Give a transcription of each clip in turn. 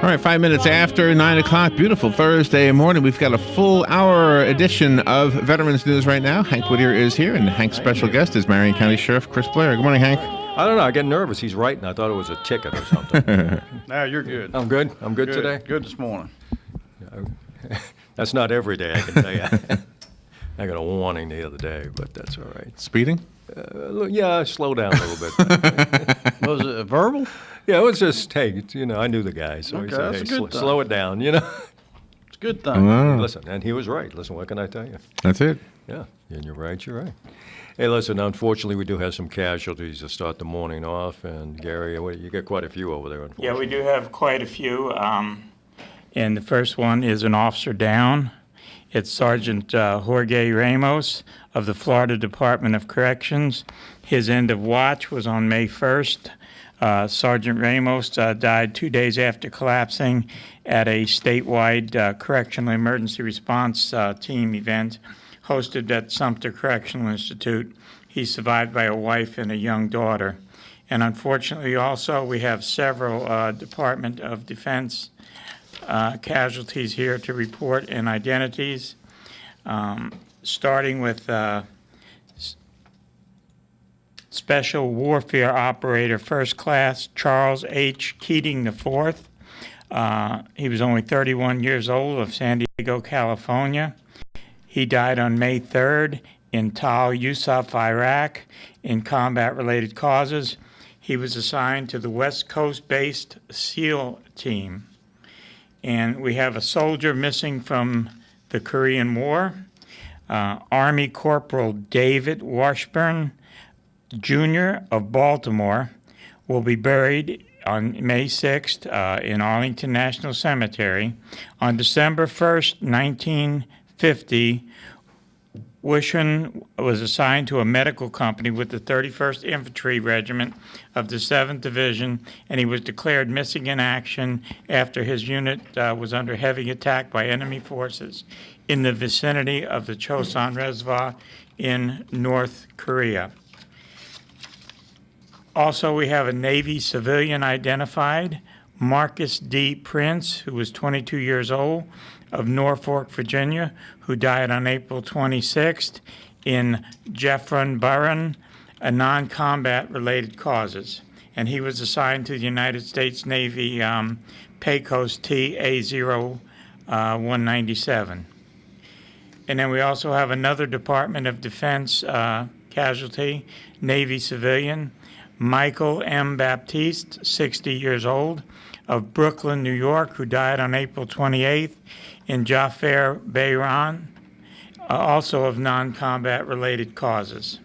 All right, 5 minutes after 9 o'clock, beautiful Thursday morning. We've got a full hour edition of Veterans News right now. Hank Whittier is here, and Hank's special guest is Marion County Sheriff Chris Blair. Good morning, Hank. I don't know. I get nervous. He's writing. I thought it was a ticket or something. No, you're good. I'm good. I'm good today. Good this morning. That's not every day, I can tell you. I got a warning the other day, but that's all right. Speeding? Yeah, slow down a little bit. Was it a verbal? Yeah, it was just, hey, I knew the guy, so he Okay, said, that's hey, a good thing. slow it down, It's a good thing. Oh, Listen, and he was right. Listen, what can I tell you? that's it. Yeah, and you're right, you're right. Hey, listen, unfortunately, we do have some casualties to start the morning off, and Gary, you get quite a few over there, unfortunately. Yeah, we do have quite a few. And the first one is an officer down. It's Sergeant Jorge Ramos of the Florida Department of Corrections. His end of watch was on May 1st. Sergeant Ramos died 2 days after collapsing at a statewide correctional emergency response team event hosted at Sumter Correctional Institute. He's survived by a wife and a young daughter. And unfortunately also we have several Department of Defense casualties here to report and identities, starting with Special Warfare Operator First Class Charles H. Keating IV. He was only 31 years old, of San Diego, California. He died on May 3rd in Tal Yusuf, Iraq, in combat-related causes. He was assigned to the West Coast-based SEAL team. And we have a soldier missing from the Korean War, Army Corporal David Washburn, Jr. of Baltimore, will be buried on May 6th in Arlington National Cemetery. On December 1st, 1950, Wishon was assigned to a medical company with the 31st Infantry Regiment of the 7th Division, and he was declared missing in action after his unit was under heavy attack by enemy forces in the vicinity of the Chosun Reservoir in North Korea. Also, we have a Navy civilian identified, Marcus D. Prince, who was 22 years old, of Norfolk, Virginia, who died on April 26th in Jeffron Burren, a non-combat related causes. And he was assigned to the United States Navy Pecos TA-0197. And then we also have another Department of Defense casualty, Navy civilian, Michael M. Baptiste, 60 years old, of Brooklyn, New York, who died on April 28th in Jafar Bayran, also of non-combat related causes.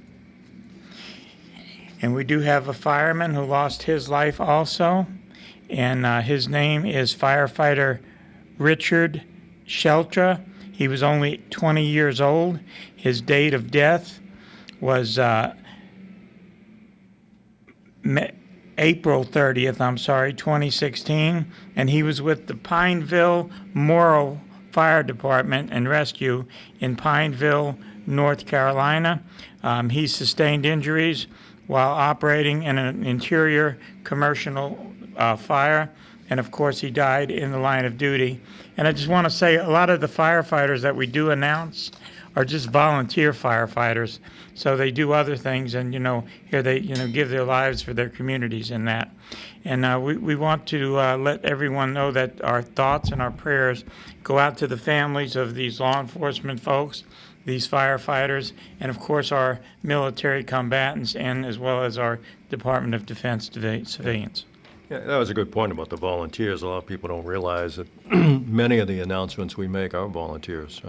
And we do have a fireman who lost his life also, and his name is firefighter Richard Sheltra. He was only 20 years old. His date of death was April 30th, 2016, and he was with the Pineville Morrow Fire Department and Rescue in Pineville, North Carolina. He sustained injuries while operating in an interior commercial fire, and of course he died in the line of duty. And I just want to say a lot of the firefighters that we do announce are just volunteer firefighters. So they do other things, and here they give their lives for their communities and that. And we want to let everyone know that our thoughts and our prayers go out to the families of these law enforcement folks, these firefighters, and of course our military combatants, and as well as our Department of Defense civilians. Yeah, that was a good point about the volunteers. A lot of people don't realize that many of the announcements we make are volunteers.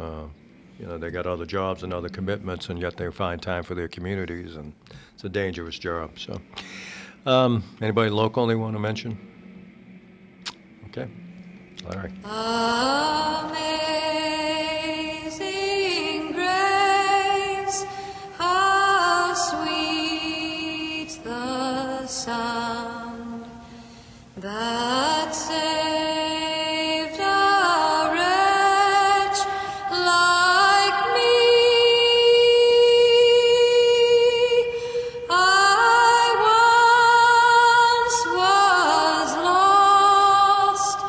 They got other jobs and other commitments, and yet they find time for their communities, and it's a dangerous job. So, anybody local they want to mention? Okay, all right. Amazing grace, how sweet the sound that saved a wretch like me. I once was lost,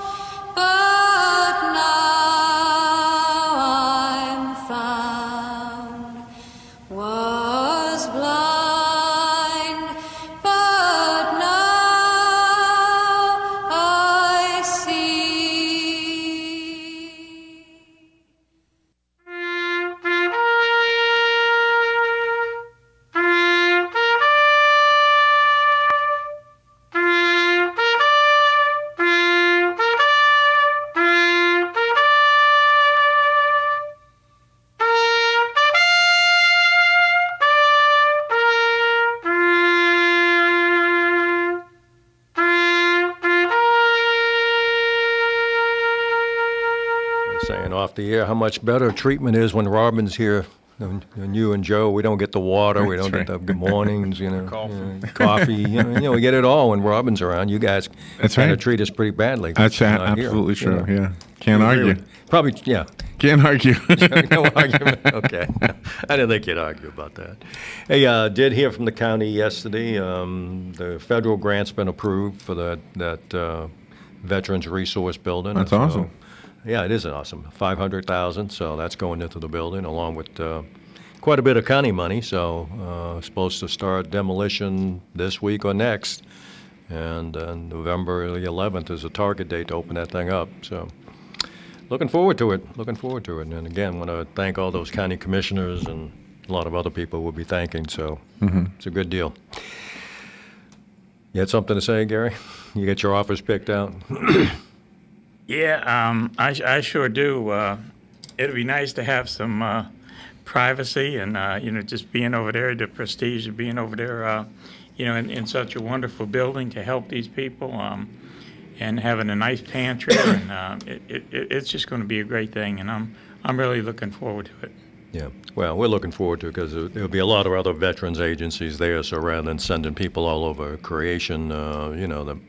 saying off the air how much better treatment is when Robin's here than you and Joe. We don't get the water, we don't get the good mornings, coffee. We get it all when Robin's around. You guys kind of treat us pretty badly. That's not absolutely here, true. Yeah, can't argue. Probably, yeah. Can't argue. No argument. Okay. I didn't think you'd argue about that. Hey, did hear from the county yesterday. The federal grant's been approved for that Veterans Resource Building. That's awesome. Yeah, it is awesome. $500,000, so that's going into the building along with quite a bit of county money. So supposed to start demolition this week or next, and November the 11th is a target date to open that thing up. So. Looking forward to it. And again, want to thank all those county commissioners and a lot of other people we'll be thanking. So It's a good deal. You had something to say, Gary? You get your office picked out? Yeah, I sure do. It'd be nice to have some privacy and, just being over there, the prestige of being over there, in such a wonderful building to help these people. And having a nice pantry, and it's just going to be a great thing, and I'm really looking forward to it. Yeah, well, we're looking forward to it because there'll be a lot of other veterans agencies there. So rather than sending people all over creation,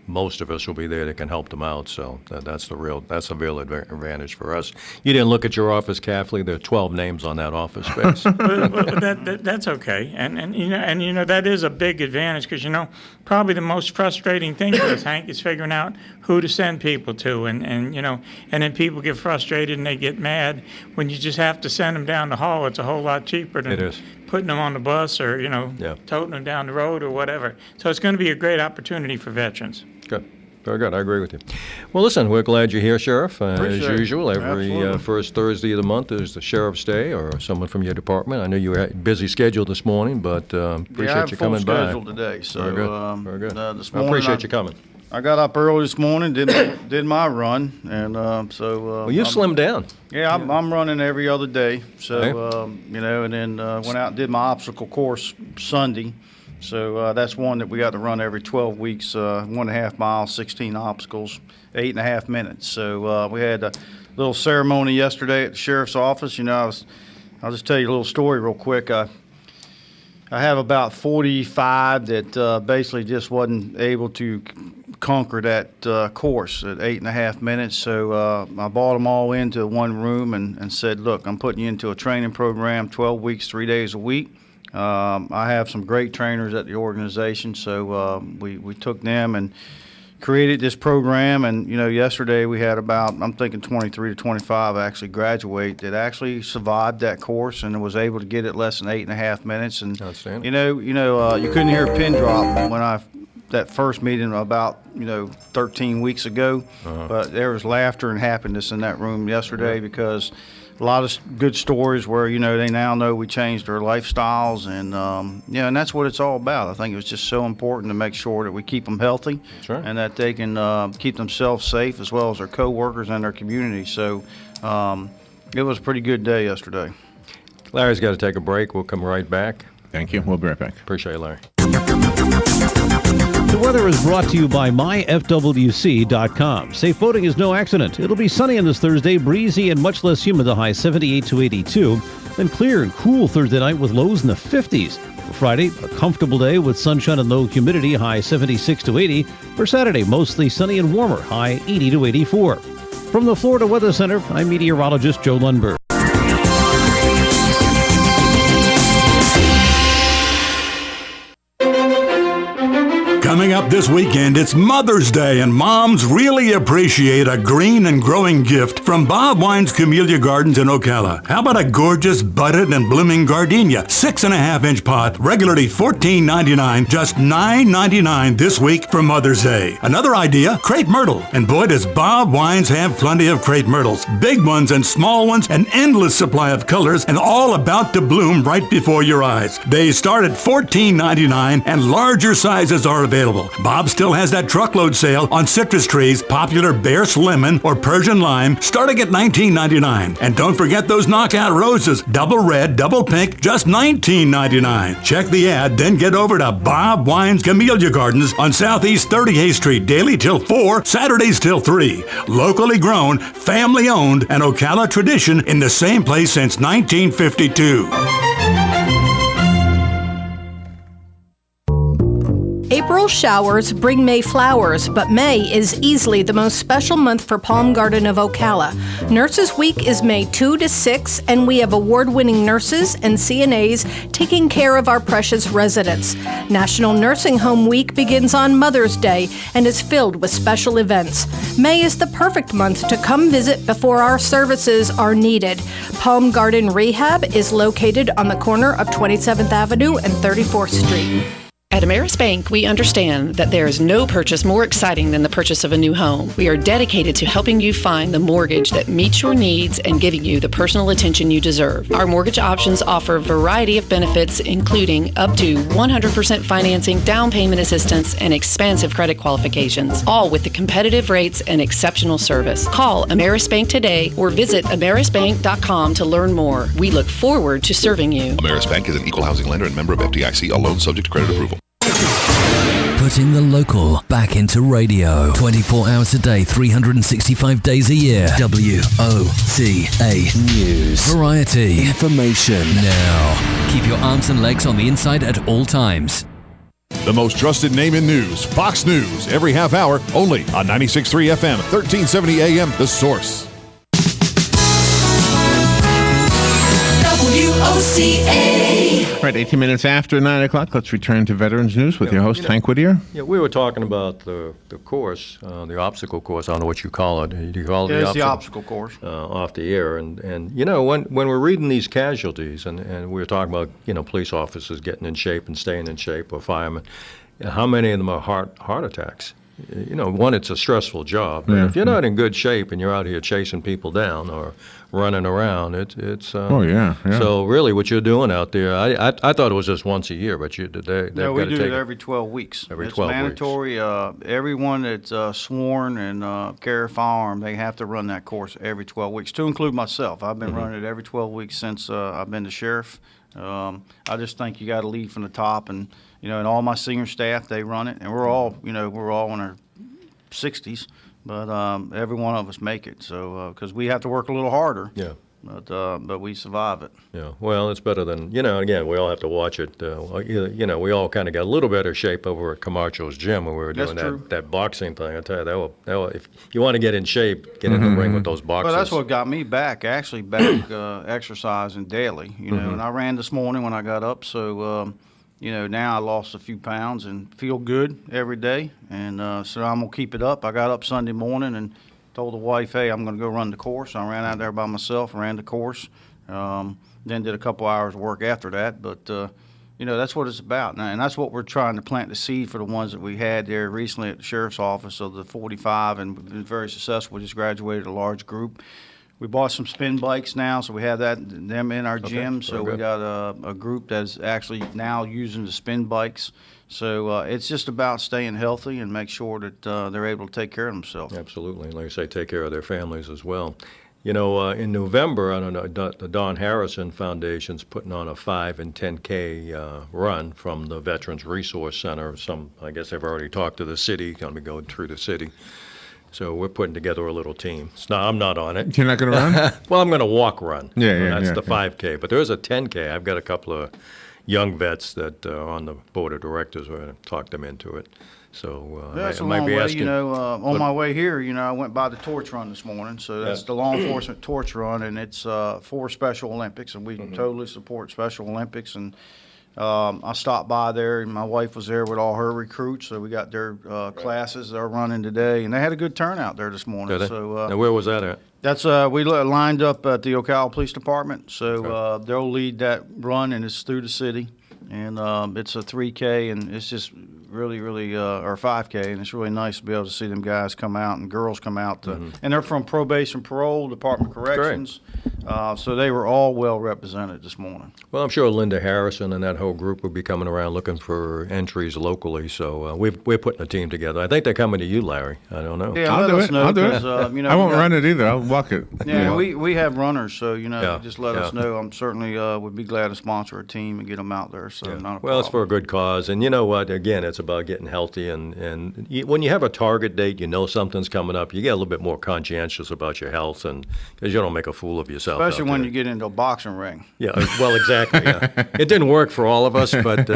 most of us will be there that can help them out. So that's the real advantage for us. You didn't look at your office carefully. There are 12 names on that office space. That's okay, and that is a big advantage because probably the most frustrating thing for us, Hank, is figuring out who to send people to, and then people get frustrated and they get mad when you just have to send them down the hall. It's a whole lot cheaper than putting them on the bus or toting them down the road or whatever. So it's going to be a great opportunity for veterans. Good. Very good. I agree with you. Well, listen, we're glad you're here, Sheriff. As Appreciate usual, it. every Absolutely. first Thursday of the month is the Sheriff's Day or someone from your department. I know you were busy schedule this morning, but appreciate you coming by. I have full schedule today, so Very good. Very good. this I morning appreciate you coming. I got up early this morning, did my run, and Well, you slimmed down. Yeah, I'm running every other day. So Okay. and then went out and did my obstacle course Sunday. So that's one that we got to run every 12 weeks, 1.5 miles, 16 obstacles, 8.5 minutes. So we had a little ceremony yesterday at the sheriff's office. I'll just tell you a little story real quick. I have about 45 that basically just wasn't able to conquer that course at 8.5 minutes. So I brought them all into one room and said, look, I'm putting you into a training program, 12 weeks, 3 days a week. I have some great trainers at the organization, so we took them and created this program. And yesterday we had about, I'm thinking 23 to 25 actually graduate that actually survived that course and was able to get it less than 8.5 minutes. And Outstanding. you couldn't hear a pin drop when that first meeting about 13 weeks ago, but there was laughter and happiness in that room yesterday because a lot of good stories where they now know we changed their lifestyles, and and that's what it's all about. I think it was just so important to make sure that we keep them healthy, That's right. and that they can keep themselves safe as well as their coworkers and their community. So it was a pretty good day yesterday. Larry's got to take a break. We'll come right back. Thank you. We'll be right back. Appreciate it, Larry. The weather is brought to you by myfwc.com. Safe boating is no accident. It'll be sunny on this Thursday, breezy and much less humid, the high 78 to 82. Then clear and cool Thursday night with lows in the 50s. For Friday, a comfortable day with sunshine and low humidity, high 76 to 80. For Saturday, mostly sunny and warmer, high 80 to 84. From the Florida Weather Center, I'm meteorologist Joe Lundberg. Coming up this weekend, it's Mother's Day, and moms really appreciate a green and growing gift from Bob Wine's Camellia Gardens in Ocala. How about a gorgeous budded and blooming gardenia, 6.5-inch pot, regularly $14.99, just $9.99 this week for Mother's Day. Another idea, crepe myrtle. And boy, does Bob Wines have plenty of crepe myrtles. Big ones and small ones, an endless supply of colors, and all about to bloom right before your eyes. They start at $14.99, and larger sizes are available. available. Bob still has that truckload sale on citrus trees, popular Bear's Lemon or Persian Lime, starting at $19.99. And don't forget those knockout roses, double red, double pink, just $19.99. Check the ad, then get over to Bob Wine's Camellia Gardens on Southeast 38th Street, daily till 4, Saturdays till 3. Locally grown, family owned, and Ocala tradition in the same place since 1952. April showers bring May flowers, but May is easily the most special month for Palm Garden of Ocala. Nurses Week is May 2 to 6, and we have award-winning nurses and CNAs taking care of our precious residents. National Nursing Home Week begins on Mother's Day and is filled with special events. May is the perfect month to come visit before our services are needed. Palm Garden Rehab is located on the corner of 27th Avenue and 34th Street. At Ameris Bank, we understand that there is no purchase more exciting than the purchase of a new home. We are dedicated to helping you find the mortgage that meets your needs and giving you the personal attention you deserve. Our mortgage options offer a variety of benefits, including up to 100% financing, down payment assistance, and expansive credit qualifications, all with the competitive rates and exceptional service. Call Ameris Bank today or visit amerisbank.com to learn more. We look forward to serving you. Ameris Bank is an equal housing lender and member of FDIC, a loan subject to credit approval. Putting the local back into radio. 24 hours a day, 365 days a year. WOCA News. Variety. Information. Now. Keep your arms and legs on the inside at all times. The most trusted name in news, Fox News, every half hour, only on 96.3 FM, 1370 AM, The Source. WOCA. Right, 18 minutes after 9 o'clock, let's return to Veterans News with your host, Hank Whittier. Yeah, we were talking about the course, the obstacle course. I don't know what you call it. Do you call it It's the obstacle course. Off the air. And you know, when we're reading these casualties, and we were talking about, you know, police officers getting in shape and staying in shape, or firemen, how many of them are heart attacks? You know, one, it's a stressful job. But if you're not in good shape and you're out here chasing people down or running around, it's. So really, what you're doing out there, I thought it was just once a year, but No, we do it every 12 weeks. Every 12 it's weeks. mandatory. Everyone that's sworn and carry a firearm, they have to run that course every 12 weeks, to include myself. I've been running it every 12 weeks since I've been the sheriff. I just think you got to lead from the top, and you know, and all my senior staff, they run it, and we're all in our 60s, but every one of us make it. So because we have to work a little harder. Yeah. But we survive it. Yeah, well, it's better than, you know, again, we all have to watch it. You know, we all kind of got a little better shape over at Camacho's gym when we were doing that boxing thing. I tell you, that will, if you want to get in shape, get in the ring with those boxers. Well, that's what got me back exercising daily, you know, and I ran this morning when I got up. So, you know, now I lost a few pounds and feel good every day. And so I'm going to keep it up. I got up Sunday morning and told the wife, hey, I'm going to go run the course. I ran out there by myself and ran the course. Then did a couple hours of work after that. But, you know, that's what it's about. And that's what we're trying to plant the seed for the ones that we had there recently at the sheriff's office of the 45, and we've been very successful. We just graduated a large group. We bought some spin bikes now, so we have them in our gym. So we got a group that's actually now using the spin bikes. So it's just about staying healthy and make sure that they're able to take care of themselves. Absolutely. Like I say, take care of their families as well. You know, in November, I don't know, the Don Harrison Foundation's putting on a 5 and 10K run from the Veterans Resource Center. I guess they've already talked to the city, going to be going through the city. So we're putting together a little team. I'm not on it. You're not going to run? Well, I'm going to run. That's the 5K. But there is a 10K. I've got a couple of young vets that are on the board of directors. We're going to talk them into it. So that's I a might long be way. asking. You know, on my way here, you know, I went by the torch run this morning. So that's the law enforcement torch run, and it's for Special Olympics, and we totally support Special Olympics. And I stopped by there, and my wife was there with all her recruits. So we got their classes they're running today, and they had a good turnout there this morning. So now, where was that at? That's we lined up at the Ocala Police Department. So they'll lead that run, and it's through the city. And it's a 3K, and it's just really, or 5K, and it's really nice to be able to see them guys come out and girls come out. And they're from Probation Parole, Department of Corrections, So they were all well represented this morning. Well, I'm sure Linda Harrison and that whole group will be coming around looking for entries locally. So we're putting a team together. I think they're coming to you, Larry. I don't know. Yeah, I'll do it. I'll do it. I won't run it either. I'll walk it. Yeah, we have runners, so just let us yeah. know. I'm certainly would be glad to sponsor a team and get them out there. So not a Well, it's for problem. a good cause, and you know what? Again, it's about getting healthy, and when you have a target date, you know something's coming up. You get a little bit more conscientious about your health, and because you don't make a fool of yourself. Especially out when there. you get into a boxing ring. Yeah, well, exactly. Yeah. It didn't work for all of us, but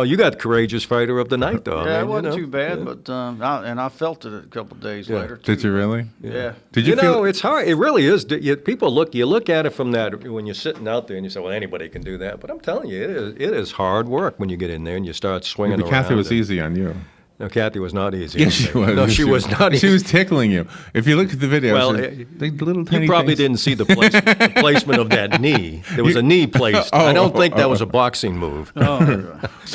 you got courageous fighter of the night, though. Yeah, I mean, it wasn't you know, too bad, yeah. but I felt it a couple of days later. Did you really? Yeah. Did you feel? know, it's hard. It really is. You look at it from that when you're sitting out there and you say, well, anybody can do that. But I'm telling you, it is hard work when you get in there and you start swinging around. Kathy was and- easy on you. No, Kathy was not easy. Yes, she was. No, she was not easy. She was tickling you. If you look at the video, Well, the little tiny You probably things. didn't see the placement of that knee. There was a knee placed. I don't think that was a boxing move. So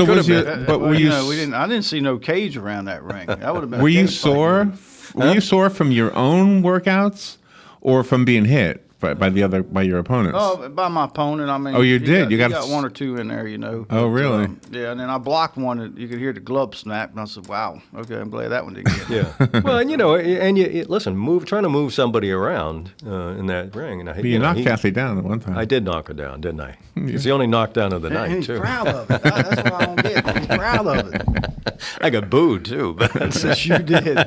Could was have you? been. But were you? I didn't see no cage around that ring. That would have been. Were a you cage fight. sore? Were you sore from your own workouts, or from being hit by your opponents? Oh, by my opponent. I mean. Oh, you did? You got one or two in there, Oh, really? Yeah, and then I blocked one that you could hear the glove snap, and I said, "Wow, okay, I'm glad that one didn't get." Yeah. Well, and you listen, trying to move somebody around in that ring. And But you knocked Kathy down at one time. I did knock her down, didn't I? It's the only knockdown of the And night, he's too. proud of it. That's what I don't get. He's proud of it. I got booed too. But Yes, you did.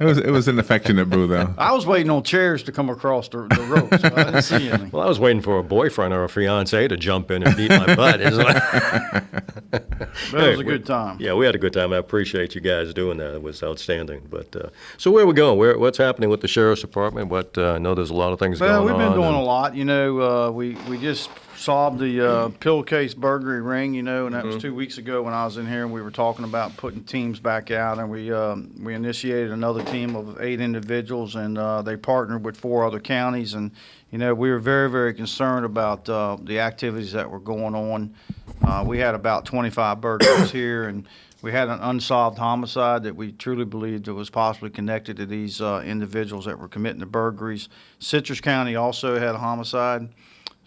It was an affectionate boo, though. I was waiting on chairs to come across the ropes. So I didn't see any. Well, I was waiting for a boyfriend or a fiance to jump in and beat my butt. It's like- But it was a good time. Yeah, we had a good time. I appreciate you guys doing that. It was outstanding. But so where are we going? What's happening with the sheriff's department? I know there's a lot of things Well, going on. we've been doing and- a lot. We just solved the pillowcase burglary ring, and that was 2 weeks ago when I was in here and we were talking about putting teams back out, and we initiated another team of 8 individuals, and they partnered with 4 other counties, and we were very, very concerned about the activities that were going on. We had about 25 burglaries here, and we had an unsolved homicide that we truly believed that was possibly connected to these individuals that were committing the burglaries. Citrus County also had a homicide.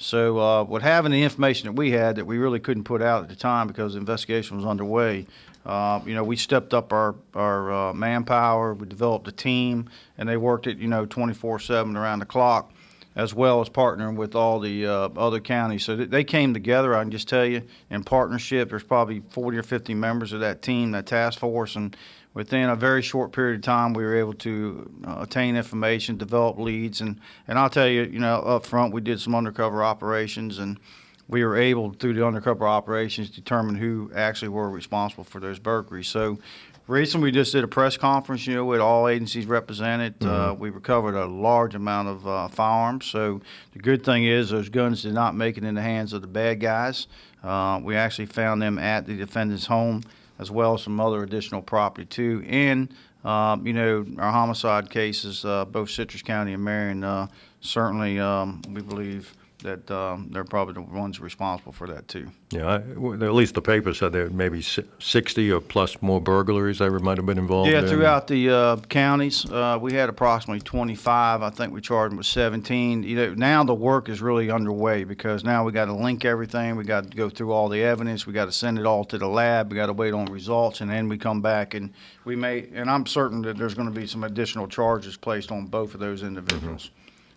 So with having the information that we had that we really couldn't put out at the time because the investigation was underway, we stepped up our manpower, we developed a team, and they worked it 24/7 around the clock, as well as partnering with all the other counties. So they came together, I can just tell you, in partnership. There's probably 40 or 50 members of that team, that task force, and within a very short period of time, we were able to attain information, develop leads, and I'll tell you, up front, we did some undercover operations, and we were able, through the undercover operations, determine who actually were responsible for those burglaries. So recently, we just did a press conference, with all agencies represented. We recovered a large amount of firearms. So the good thing is those guns did not make it in the hands of the bad guys. We actually found them at the defendant's home, as well as some other additional property too. And, our homicide cases, both Citrus County and Marion, certainly we believe that they're probably the ones responsible for that too. Yeah, at least the paper said there may be 60 or plus more burglaries that might have been involved. Yeah, in. throughout the counties, we had approximately 25. I think we charged them with 17. Now the work is really underway because now we got to link everything. We got to go through all the evidence. We got to send it all to the lab. We got to wait on results, and then we come back and and I'm certain that there's going to be some additional charges placed on both of those individuals.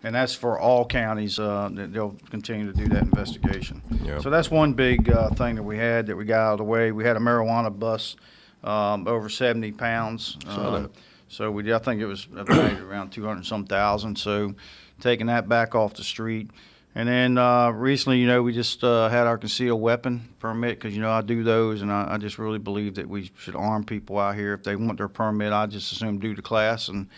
And that's for all counties, that they'll continue to do that investigation. Yeah. So that's one big thing that we got out of the way. We had a marijuana bus over 70 pounds. So I think it was valued around 200-some thousand. So taking that back off the street. And then recently, we just had our concealed weapon permit because, I do those, and I just really believe that we should arm people out here. If they want their permit, I just assume do the class. And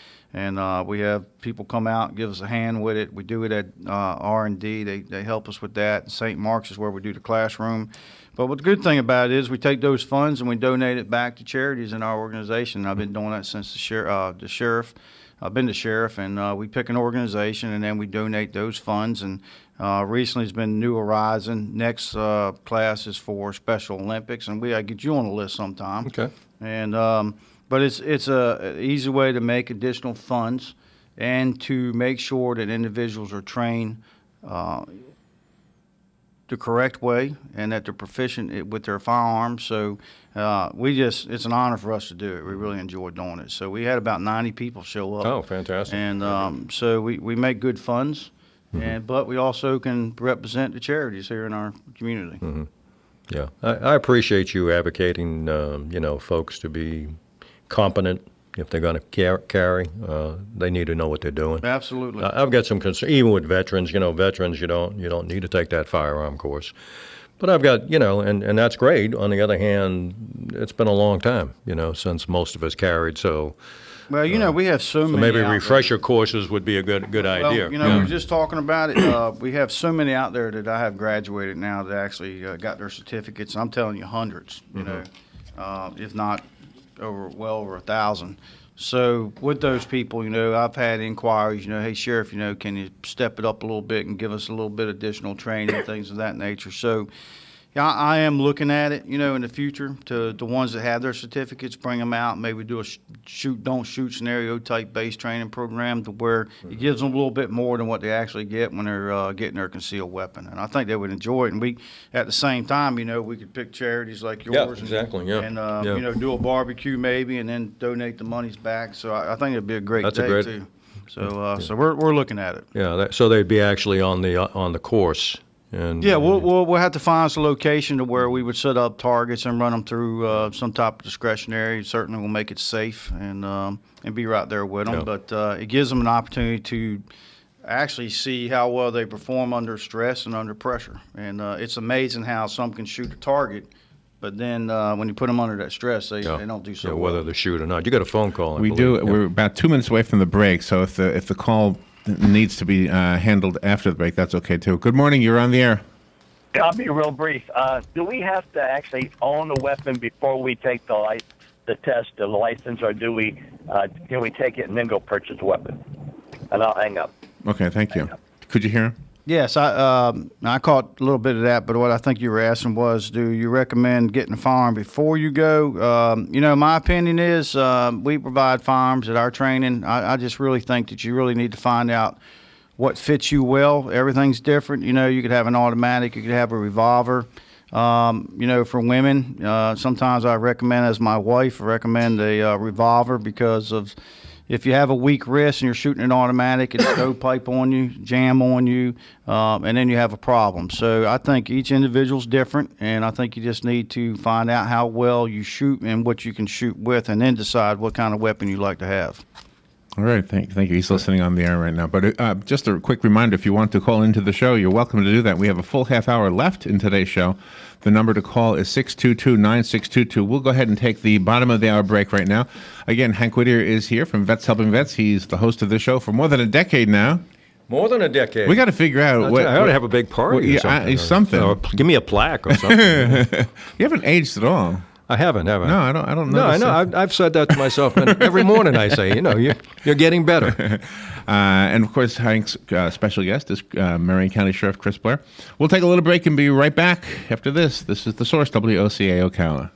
we have people come out and give us a hand with it. We do it at R&D. They help us with that. St. Mark's is where we do the classroom. But what the good thing about it is we take those funds and we donate it back to charities in our organization. I've been doing that since the sheriff. I've been the sheriff, and we pick an organization, and then we donate those funds. And recently it's been New Horizon. Next class is for Special Olympics, and I get you on the list sometime. Okay. And but it's a easy way to make additional funds and to make sure that individuals are trained the correct way and that they're proficient with their firearms. So it's an honor for us to do it. We really enjoy doing it. So we had about 90 people show up. Oh, fantastic. And so we make good funds, but we also can represent the charities here in our community. Mm-hmm. Yeah, I appreciate you advocating, folks to be competent. If they're going to carry, they need to know what they're doing. Absolutely. I've got some concern, even with veterans. Veterans, you don't need to take that firearm course. But I've got, and that's great. On the other hand, it's been a long time, since most of us carried. So, well, we have so many. Maybe refresher courses would be a good idea. We were just talking about it. We have so many out there that I have graduated now that actually got their certificates. I'm telling you, hundreds. If not over 1,000. So with those people, I've had inquiries, hey, Sheriff, can you step it up a little bit and give us a little bit additional training, things of that nature. So, yeah, I am looking at it, in the future to the ones that have their certificates, bring them out, maybe do a shoot, don't shoot scenario type based training program to where it gives them a little bit more than what they actually get when they're getting their concealed weapon. And I think they would enjoy it. And we, at the same time, we could pick charities like yours. And do a barbecue maybe and then donate the monies back. So I think it'd be a great day too. So we're looking at it. Yeah, so they'd be actually on the course. And, we'll have to find us a location to where we would set up targets and run them through some type of discretionary. Certainly, we'll make it safe and be right there with them. Yeah. But it gives them an opportunity to actually see how well they perform under stress and under pressure. And it's amazing how some can shoot a target, but then when you put them under that stress, they don't do so well. Whether they shoot or not. You got a phone call. We do. Yeah. We're about 2 minutes away from the break, so if the call needs to be handled after the break, that's okay too. Good morning, you're on the air. I'll be real brief. Do we have to actually own a weapon before we take the test, the license, or can we take it and then go purchase a weapon? And I'll hang up. Okay, thank you. Could you hear him? Yes, I caught a little bit of that, but what I think you were asking was, do you recommend getting a firearm before you go? My opinion is we provide firearms at our training. I just really think that you really need to find out what fits you well. Everything's different. You could have an automatic, you could have a revolver. For women, sometimes I recommend, as my wife, a revolver because of if you have a weak wrist and you're shooting an automatic, it's stovepipe on you, jam on you, and then you have a problem. So I think each individual's different, and I think you just need to find out how well you shoot and what you can shoot with, and then decide what kind of weapon you like to have. All right, thank you. He's listening on the air right now. But just a quick reminder, if you want to call into the show, you're welcome to do that. We have a full half hour left in today's show. The number to call is 622-9622. We'll go ahead and take the bottom of the hour break right now. Again, Hank Whittier is here from Vets Helping Vets. He's the host of the show for more than a decade now. More than a decade. We got to figure out. I ought to have a big party or something. Or give me a plaque or something. You haven't aged at all. I haven't, have I? No, I don't know. No, I know. I've said that to myself every morning. I say, you're getting better. And of course, Hank's special guest is Marion County Sheriff Chris Blair. We'll take a little break and be right back after this. This is The Source, WOCA Ocala.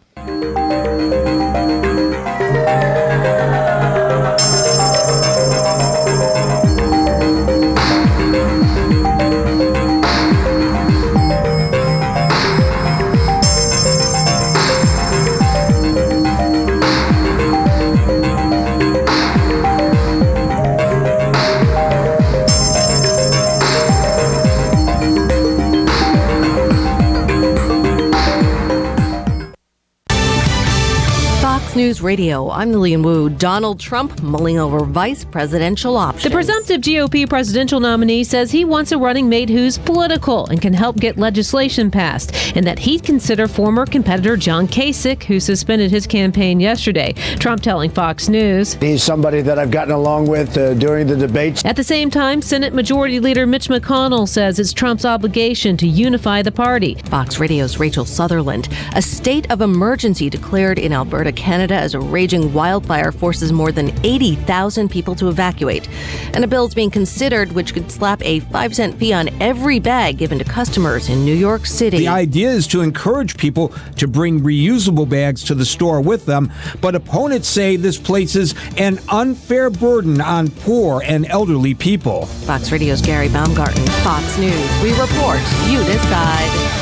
News Radio, I'm Lillian Wu. Donald Trump mulling over vice presidential options. The presumptive GOP presidential nominee says he wants a running mate who's political and can help get legislation passed, and that he'd consider former competitor John Kasich, who suspended his campaign yesterday. Trump telling Fox News, he's somebody that I've gotten along with during the debates. At the same time, Senate Majority Leader Mitch McConnell says it's Trump's obligation to unify the party. Fox Radio's Rachel Sutherland. A state of emergency declared in Alberta, Canada, Canada as a raging wildfire forces more than 80,000 people to evacuate. And a bill's being considered which could slap a 5-cent fee on every bag given to customers in New York City. The idea is to encourage people to bring reusable bags to the store with them, but opponents say this places an unfair burden on poor and elderly people. Fox Radio's Gary Baumgarten, Fox News. We report, you decide.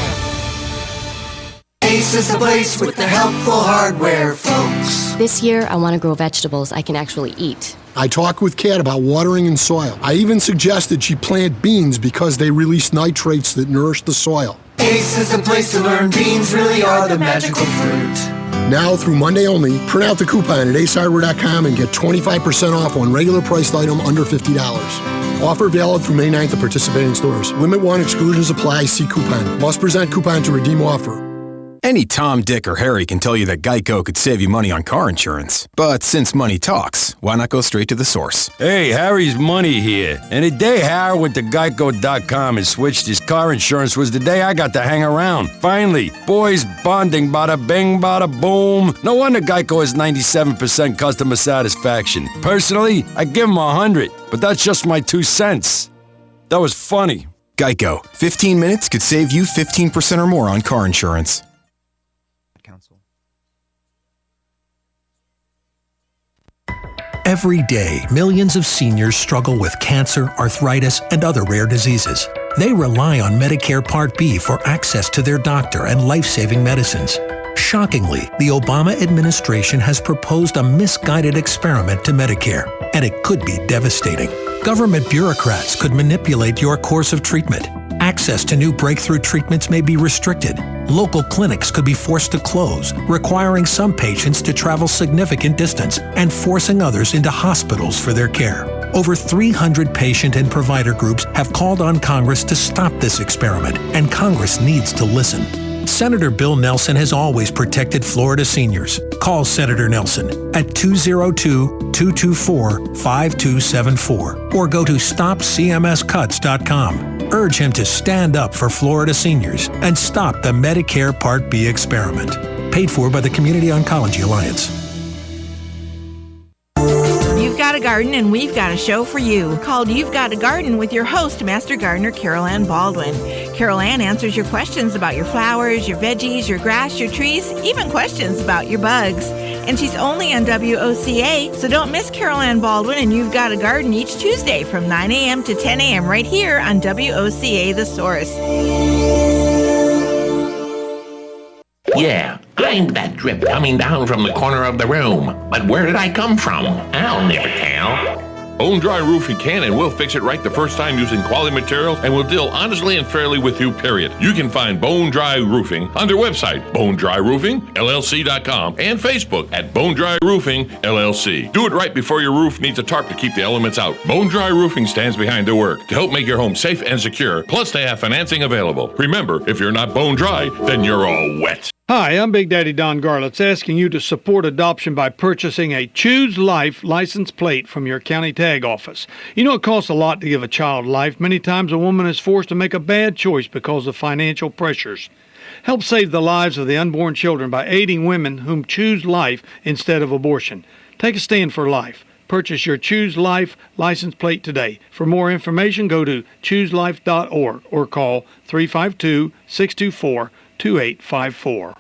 Ace is the place with the helpful hardware, folks. This year, I want to grow vegetables I can actually eat. I talked with Kat about watering and soil. I even suggested she plant beans because they release nitrates that nourish the soil. Ace is the place to learn beans really are the magical fruit. Now through Monday only, print out the coupon at acehardware.com and get 25% off on regular priced item under $50. Offer valid through May 9th at participating stores. Limit 1, exclusions apply. See coupon. Must present coupon to redeem offer. Any Tom, Dick, or Harry can tell you that Geico could save you money on car insurance. But since money talks, why not go straight to the source? Hey, Harry's Money here. And the day Harry went to Geico.com and switched his car insurance was the day I got to hang around. Finally, boys bonding, bada bing, bada boom. No wonder Geico has 97% customer satisfaction. Personally, I give him 100, but that's just my 2 cents. That was funny. Geico. 15 minutes could save you 15% or more on car insurance. Every day, millions of seniors struggle with cancer, arthritis, and other rare diseases. They rely on Medicare Part B for access to their doctor and life-saving medicines. Shockingly, the Obama administration has proposed a misguided experiment to Medicare, and it could be devastating. Government bureaucrats could manipulate your course of treatment. Access to new breakthrough treatments may be restricted. Local clinics could be forced to close, requiring some patients to travel significant distance and forcing others into hospitals for their care. Over 300 patient and provider groups have called on Congress to stop this experiment, and Congress needs to listen. Senator Bill Nelson has always protected Florida seniors. Call Senator Nelson at 202-224-5274 or go to stopcmscuts.com. Urge him to stand up for Florida seniors and stop the Medicare Part B experiment. Paid for by the Community Oncology Alliance. You've got a garden and we've got a show for you called You've Got a Garden with your host, Master Gardener Carol Ann Baldwin. Carol Ann answers your questions about your flowers, your veggies, your grass, your trees, even questions about your bugs. And she's only on WOCA, so don't miss Carol Ann Baldwin and You've Got a Garden each Tuesday from 9 a.m. to 10 a.m. right here on WOCA The Source. Yeah, I'm that drip coming down from the corner of the room. But where did I come from? I'll never tell. Bone Dry Roofing can and will fix it right the first time using quality materials and will deal honestly and fairly with you, period. You can find Bone Dry Roofing on their website, bonedryroofingllc.com, and Facebook at Bone Dry Roofing LLC. Do it right before your roof needs a tarp to keep the elements out. Bone Dry Roofing stands behind their work to help make your home safe and secure, plus they have financing available. Remember, if you're not bone dry, then you're all wet. Hi, I'm Big Daddy Don Garlitz, asking you to support adoption by purchasing a Choose Life license plate from your county tag office. You know it costs a lot to give a child life. Many times a woman is forced to make a bad choice because of financial pressures. Help save the lives of the unborn children by aiding women whom choose life instead of abortion. Take a stand for life. Purchase your Choose Life license plate today. For more information, go to chooselife.org or call 352-624-2854.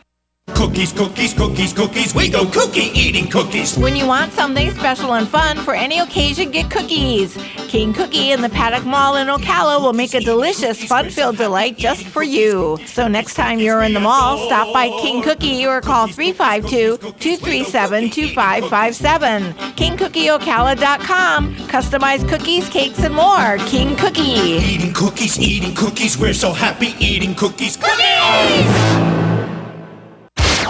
Cookies, cookies, cookies, cookies. We go cookie eating cookies. When you want something special and fun for any occasion, get cookies. King Cookie in the Paddock Mall in Ocala will make a delicious, fun-filled delight just for you. So next time you're in the mall, stop by King Cookie or call 352-237-2557. KingCookieOcala.com. Customized cookies, cakes, and more. King Cookie. Eating cookies. We're so happy eating cookies. Cookies!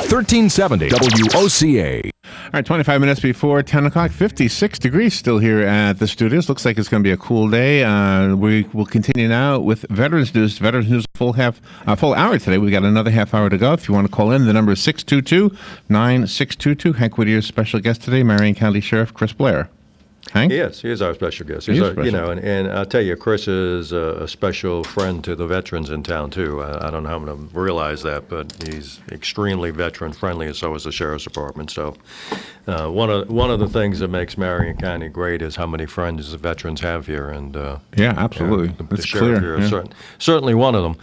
1370 WOCA. All right, 25 minutes before 10 o'clock, 56 degrees still here at the studios. Looks like it's going to be a cool day. We will continue now with Veterans News. Veterans News full hour today. We got another half hour to go. If you want to call in, the number is 622-9622. Hank Whittier's special guest today, Marion County Sheriff Chris Blair. Hank? He is our special guest. He is Our, special. and I'll tell you, Chris is a special friend to the veterans in town too. I don't know how many realize that, but he's extremely veteran friendly, and so is the sheriff's department. So one of the things that makes Marion County great is how many friends the veterans have here, and Yeah, absolutely. the It's sheriff clear. here is Yeah. certainly one of them.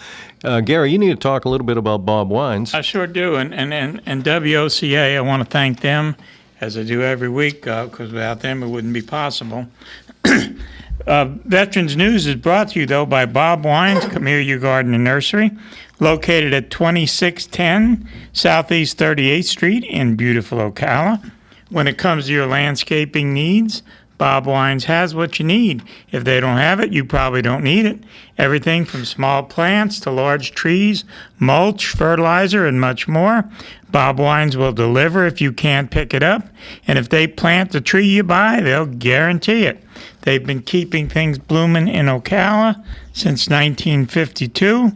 Gary, you need to talk a little bit about Bob Wines. I sure do, and WOCA, I want to thank them, as I do every week, because without them it wouldn't be possible. Veterans News is brought to you, though, by Bob Wines, Camellia Garden and Nursery, located at 2610 Southeast 38th Street in beautiful Ocala. When it comes to your landscaping needs, Bob Wines has what you need. If they don't have it, you probably don't need it. Everything from small plants to large trees, mulch, fertilizer, and much more. Bob Wines will deliver if you can't pick it up. And if they plant the tree you buy, they'll guarantee it. They've been keeping things blooming in Ocala since 1952.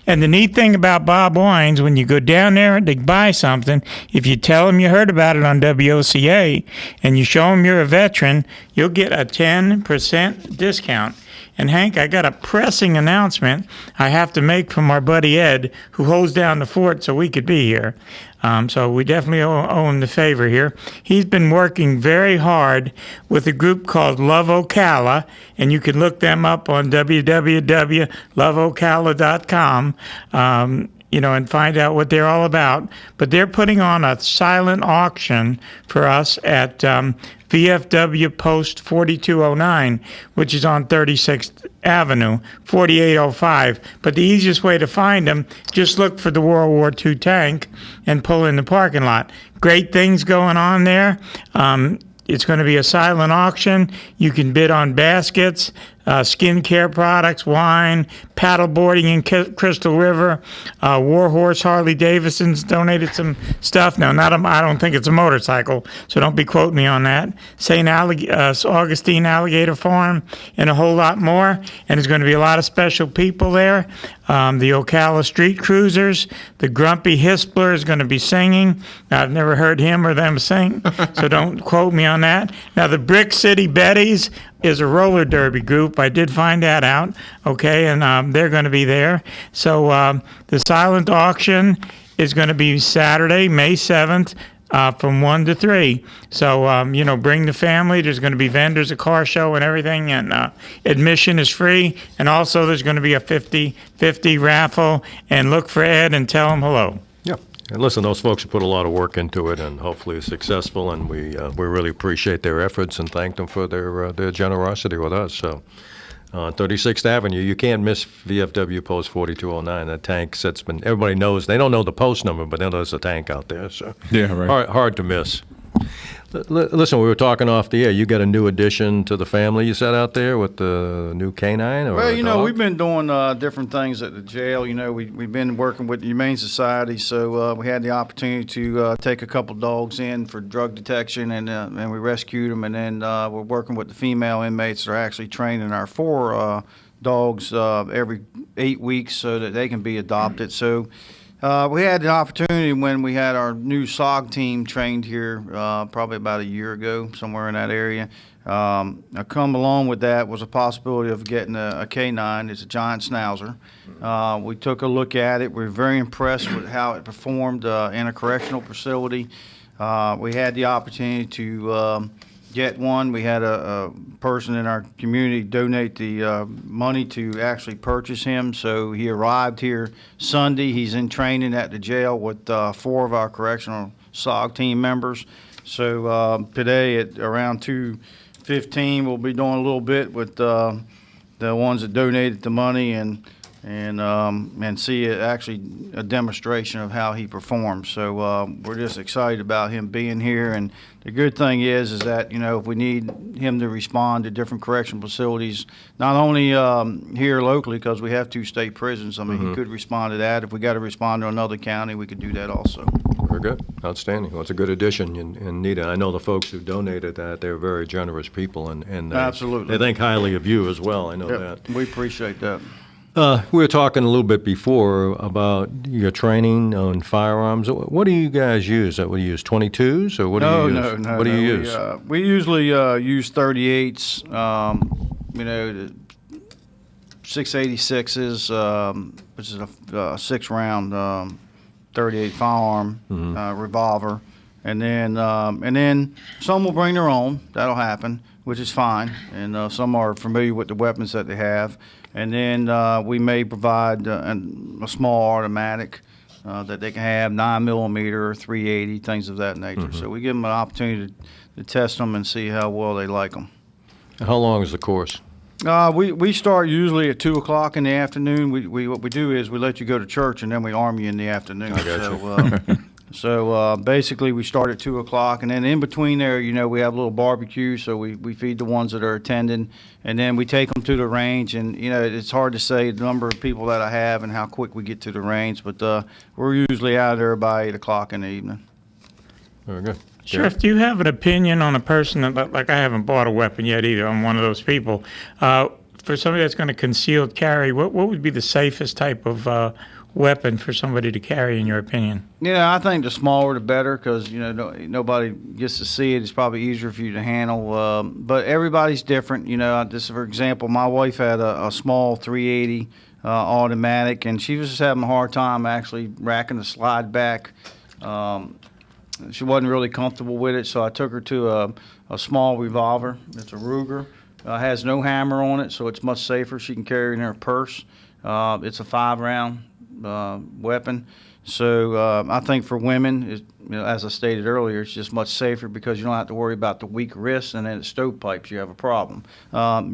And the neat thing about Bob Wines, when you go down there to buy something, if you tell them you heard about it on WOCA and you show them you're a veteran, you'll get a 10% discount. And Hank, I got a pressing announcement I have to make from our buddy Ed, who holds down the fort so we could be here. So we definitely owe him the favor here. He's been working very hard with a group called Love Ocala, and you can look them up on www.loveocala.com. And find out what they're all about. But they're putting on a silent auction for us at VFW Post 4209, which is on 36th Avenue, 4805. But the easiest way to find them, just look for the World War II tank and pull in the parking lot. Great things going on there. It's going to be a silent auction. You can bid on baskets, skincare products, wine, paddleboarding in Crystal River. Warhorse Harley Davidson's donated some stuff. No, I don't think it's a motorcycle, so don't be quoting me on that. St. Augustine Alligator Farm and a whole lot more. And there's going to be a lot of special people there. The Ocala Street Cruisers, the Grumpy Hispler is going to be singing. I've never heard him or them sing, so don't quote me on that. Now, the Brick City Betties is a roller derby group. I did find that out, okay, and they're going to be there. So the silent auction is going to be Saturday, May 7th, from 1 to 3. So, bring the family. There's going to be vendors, a car show and everything, and admission is free. And also there's going to be a 50-50 raffle, and look for Ed and tell him hello. Yeah. And listen, those folks have put a lot of work into it, and hopefully it's successful, and we really appreciate their efforts and thank them for their generosity with us. So, 36th Avenue, you can't miss VFW Post 4209. That tank that's been, everybody knows, they don't know the post number, but they know there's a tank out there. So, Yeah, right. hard to miss. Listen, we were talking off the air. You got a new addition to the family, you said, out there with the new canine? Or Well, dog? we've been doing different things at the jail. We've been working with the Humane Society, so we had the opportunity to take a couple dogs in for drug detection, and we rescued them. And then we're working with the female inmates that are actually training our 4 dogs every 8 weeks so that they can be adopted. So we had the opportunity when we had our new SOG team trained here probably about a year ago, somewhere in that area. Come along with that was a possibility of getting a canine. It's a giant schnauzer. We took a look at it. We were very impressed with how it performed in a correctional facility. We had the opportunity to get one. We had a person in our community donate the money to actually purchase him. So he arrived here Sunday. He's in training at the jail with 4 of our correctional SOG team members. So today at around 2:15, we'll be doing a little bit with the ones that donated the money and see actually a demonstration of how he performs. So we're just excited about him being here. And the good thing is that, if we need him to respond to different correctional facilities, not only here locally, because we have 2 state prisons, he could respond to that. If we got to respond to another county, we could do that also. Very good. Outstanding. Well, it's a good addition. And Nita, I know the folks who donated that, they're very generous people. And Absolutely. They think highly of you as well. I know that. We appreciate that. We were talking a little bit before about your training on firearms. What do you guys use? What do you use, 22s, or what do you use? No. What do you use? We usually use 38s, the 686s, which is a 6-round 38 firearm revolver. And then some will bring their own. That'll happen, which is fine. And some are familiar with the weapons that they have. And then we may provide a small automatic that they can have, 9mm, 380, things of that nature. So we give them an opportunity to test them and see how well they like them. How long is the course? We start usually at 2 o'clock in the afternoon. What we do is we let you go to church and then we arm you in the afternoon. I got you. So basically we start at 2 o'clock, and then in between there, we have a little barbecue, so we feed the ones that are attending, and then we take them to the range. And it's hard to say the number of people that I have and how quick we get to the range, but we're usually out there by 8 o'clock in the evening. Very good. Sheriff, do you have an opinion on a person that, like I haven't bought a weapon yet either, I'm one of those people. For somebody that's going to concealed carry, what would be the safest type of weapon for somebody to carry, in your opinion? Yeah, I think the smaller the better, because nobody gets to see it. It's probably easier for you to handle. But everybody's different. Just for example, my wife had a small 380 automatic, and she was just having a hard time actually racking the slide back. She wasn't really comfortable with it, so I took her to a small revolver. It's a Ruger. Has no hammer on it, so it's much safer. She can carry it in her purse. It's a 5-round weapon. So I think for women, as I stated earlier, it's just much safer because you don't have to worry about the weak wrists, and then at stovepipes you have a problem.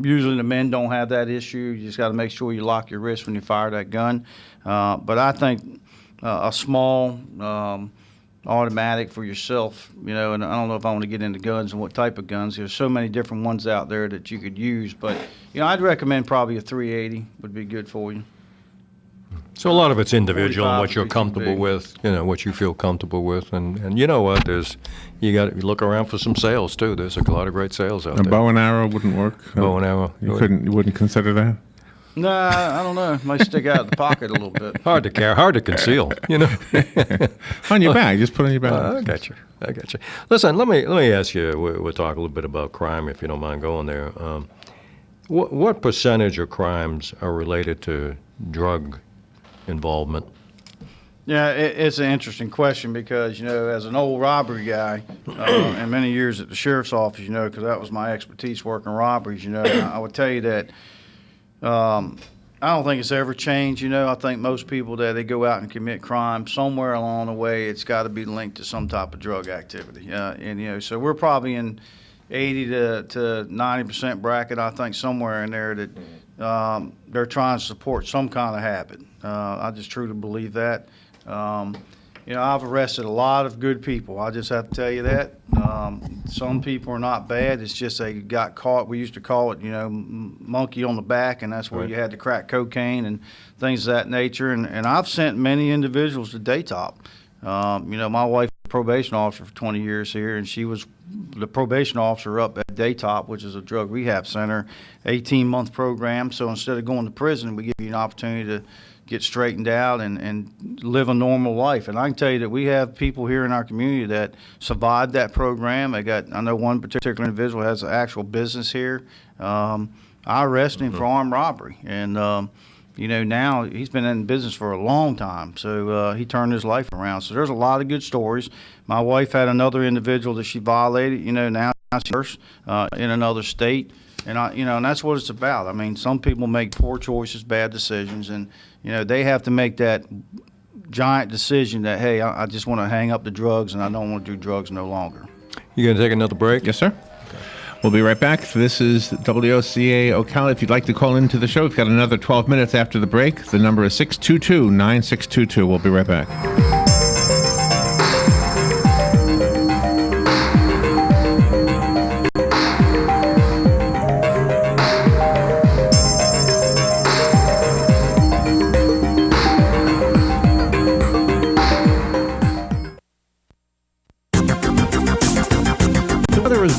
Usually the men don't have that issue. You just got to make sure you lock your wrist when you fire that gun. But I think a small automatic for yourself, and I don't know if I want to get into guns and what type of guns. There's so many different ones out there that you could use, but I'd recommend probably a 380 would be good for you. So a lot of it's individual and what you're 45 comfortable with, what you feel comfortable with, and you know what? You got to look around for some sales too. There's a lot of great sales out A there. bow and arrow wouldn't work. Bow and arrow. You wouldn't consider that. No, I don't know. It might stick out of the pocket a little bit. Hard to carry, hard to conceal. On your bag, just put it on your bag. I got you. Listen, let me ask you. We'll talk a little bit about crime, if you don't mind going there. What percentage of crimes are related to drug involvement? Yeah, it's an interesting question because, as an old robbery guy, and many years at the sheriff's office, because that was my expertise working robberies, I would tell you that I don't think it's ever changed. I think most people that they go out and commit crime, somewhere along the way, it's got to be linked to some type of drug activity. So we're probably in 80 to 90% bracket, I think, somewhere in there that they're trying to support some kind of habit. I just truly believe that. I've arrested a lot of good people. I just have to tell you that. Some people are not bad. It's just they got caught. We used to call it, monkey on the back, and that's where Right. you had to crack cocaine and things of that nature. And I've sent many individuals to Daytop. My wife was a probation officer for 20 years here, and she was the probation officer up at Daytop, which is a drug rehab center, 18-month program. So instead of going to prison, we give you an opportunity to get straightened out and live a normal life. And I can tell you that we have people here in our community that survived that program. I know one particular individual has an actual business here. I arrested him for armed robbery. And, now he's been in business for a long time. So he turned his life around. So there's a lot of good stories. My wife had another individual that she violated, now she's in another state. And and that's what it's about. I mean, some people make poor choices, bad decisions, and they have to make that giant decision that, hey, I just want to hang up the drugs and I don't want to do drugs no longer. You gonna take another break? Yes, sir. We'll be right back. This is WOCA Ocala. If you'd like to call into the show, we've got another 12 minutes after the break. The number is 622-9622. We'll be right back.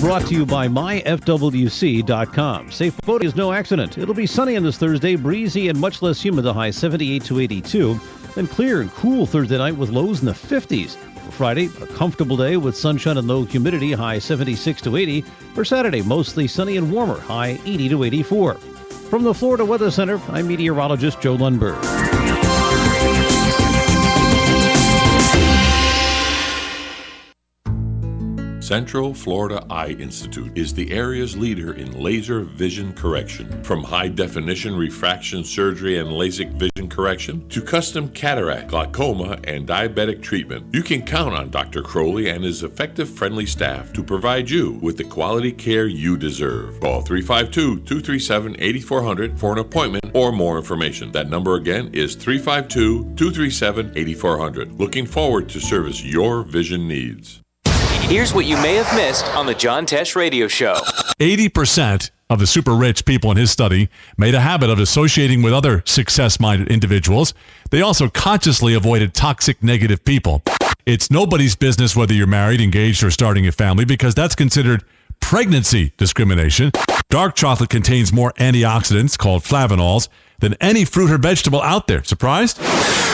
brought to you by myfwc.com. Safe boating is no accident. It'll be sunny on this Thursday, breezy and much less humid, the high 78 to 82. Then clear and cool Thursday night with lows in the 50s. For Friday, a comfortable day with sunshine and low humidity, high 76 to 80. For Saturday, mostly sunny and warmer, high 80 to 84. From the Florida Weather Center, I'm meteorologist Joe Lundberg. Central Florida Eye Institute is the area's leader in laser vision correction. From high-definition refraction surgery and LASIK vision correction to custom cataract, glaucoma, and diabetic treatment, you can count on Dr. Crowley and his effective, friendly staff to provide you with the quality care you deserve. Call 352-237-8400 for an appointment or more information. That number again is 352-237-8400. Looking forward to service your vision needs. Here's what you may have missed on the John Tesh Radio Show. 80% of the super rich people in his study made a habit of associating with other success-minded individuals. They also consciously avoided toxic, negative people. It's nobody's business whether you're married, engaged, or starting a family because that's considered pregnancy discrimination. Dark chocolate contains more antioxidants, called flavanols, than any fruit or vegetable out there. Surprised?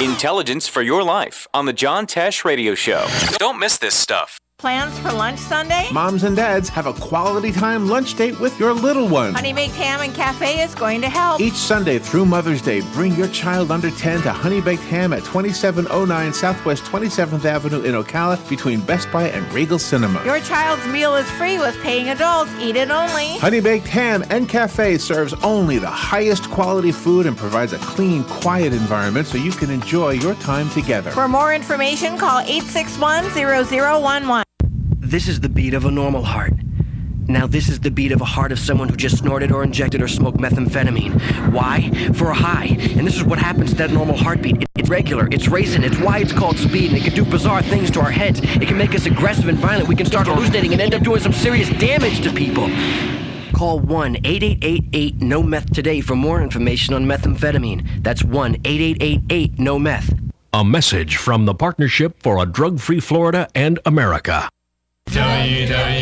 Intelligence for your life on the John Tesh Radio Show. Don't miss this stuff. Plans for lunch Sunday? Moms and dads, have a quality time lunch date with your little ones. Honey Baked Ham and Cafe is going to help. Each Sunday through Mother's Day, bring your child under 10 to Honey Baked Ham at 2709 Southwest 27th Avenue in Ocala between Best Buy and Regal Cinema. Your child's meal is free with paying adults. Eat it only. Honey Baked Ham and Cafe serves only the highest quality food and provides a clean, quiet environment so you can enjoy your time together. For more information, call 861-0011. This is the beat of a normal heart. Now this is the beat of a heart of someone who just snorted or injected or smoked methamphetamine. Why? For a high. And this is what happens to that normal heartbeat. It's regular, it's racing, it's why it's called speed, and it can do bizarre things to our heads. It can make us aggressive and violent. We can start hallucinating and end up doing some serious damage to people. Call 1-8888-NO-METH today for more information on methamphetamine. That's 1-8888-NO-METH. A message from the Partnership for a Drug-Free Florida and America. WWOCA,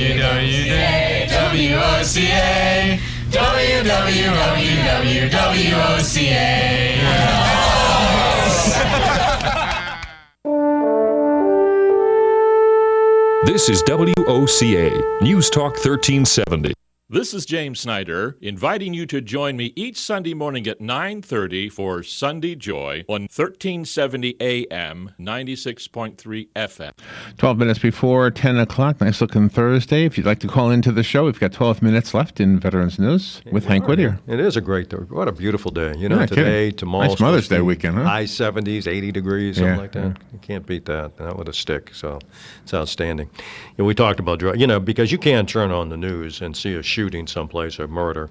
This is WOCA, News Talk 1370. This is James Snyder, inviting you to join me each Sunday morning at 9:30 for Sunday Joy on 1370 AM, 96.3 FM. 12 minutes before 10 o'clock. Nice looking Thursday. If you'd like to call into the show, we've got 12 minutes left in Veterans News with Hank Whittier. It is a great day. What a beautiful day. You know, Yeah, today, kidding. tomorrow. Nice Mother's Day weekend, huh? High 70s, 80 degrees, something Yeah, like that. You can't beat that. Not with a stick. So it's outstanding. And we talked about drug, because you can't turn on the news and see a shooting someplace or murder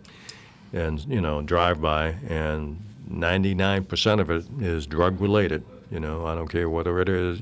and, drive by, and 99% of it is drug related. I don't care whether it is,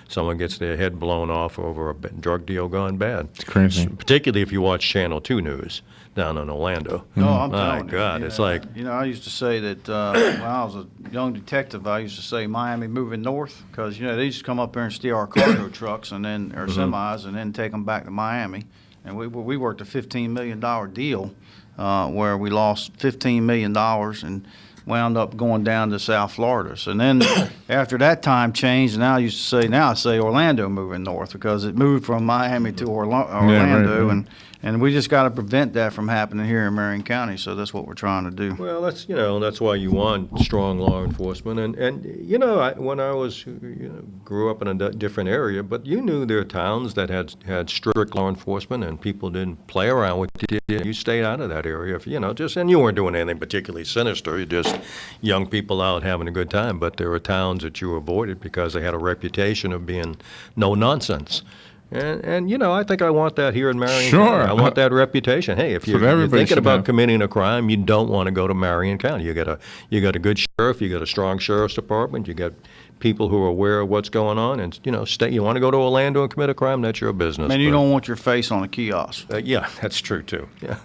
someone gets their head blown off over a drug deal gone bad. It's crazy. Particularly if you watch Channel 2 News down in Orlando. No, I'm My telling you. God, it's like... I used to say that when I was a young detective, I used to say Miami moving north because, they used to come up here and steal our cargo trucks and then, or semis, and then take them back to Miami. And we worked a $15 million deal where we lost $15 million and wound up going down to South Florida. So then after that time changed, and now I say Orlando moving north because it moved from Miami to Orlando. right. And we just got to prevent that from happening here in Marion County. So that's what we're trying to do. Well, that's why you want strong law enforcement. And when I was grew up in a different area, but you knew there are towns that had strict law enforcement and people didn't play around with it. You stayed out of that area, and you weren't doing anything particularly sinister. You're just young people out having a good time. But there were towns that you avoided because they had a reputation of being no nonsense. And I think I want that here in Marion Sure. County. I want that reputation. Hey, if you're thinking about committing a crime, you don't want to go to Marion County. You got a good sheriff, you got a strong sheriff's department, you got people who are aware of what's going on, and you want to go to Orlando and commit a crime, that's your business. And you don't want your face on a kiosk. Yeah, that's true too. Yeah.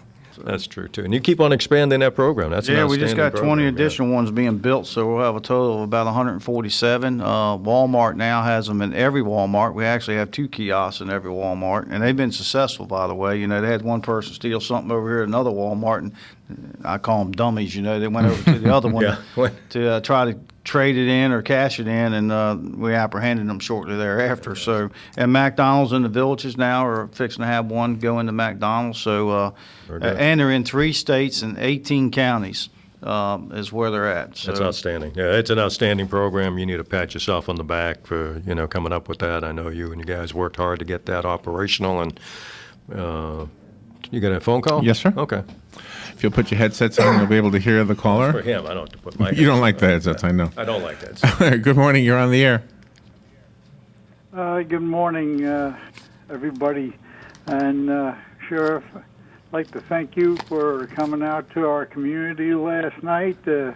That's true, too. And you keep on expanding that program. That's an Yeah, we just got outstanding 20 program, yeah. additional ones being built, so we'll have a total of about 147. Walmart now has them in every Walmart. We actually have 2 kiosks in every Walmart, and they've been successful, by the way. You know, they had one person steal something over here at another Walmart, and I call them dummies, you know. They went over to the other one to try to trade it in or cash it in, and we apprehended them shortly thereafter. So, and McDonald's in the Villages now are fixing to have one go into McDonald's. So, and they're in 3 states and 18 counties is where they're at. So. That's outstanding. Yeah, it's an outstanding program. You need to pat yourself on the back for, you know, coming up with that. I know you and you guys worked hard to get that operational. And you got a phone call? Yes, sir. Okay. If you'll put your headsets on, you'll be able to hear the caller. For him, I don't have to put my You don't like the headsets, I know. I don't like that. Good morning. You're on the air. Good morning, everybody. And Sheriff, I'd like to thank you for coming out to our community last night to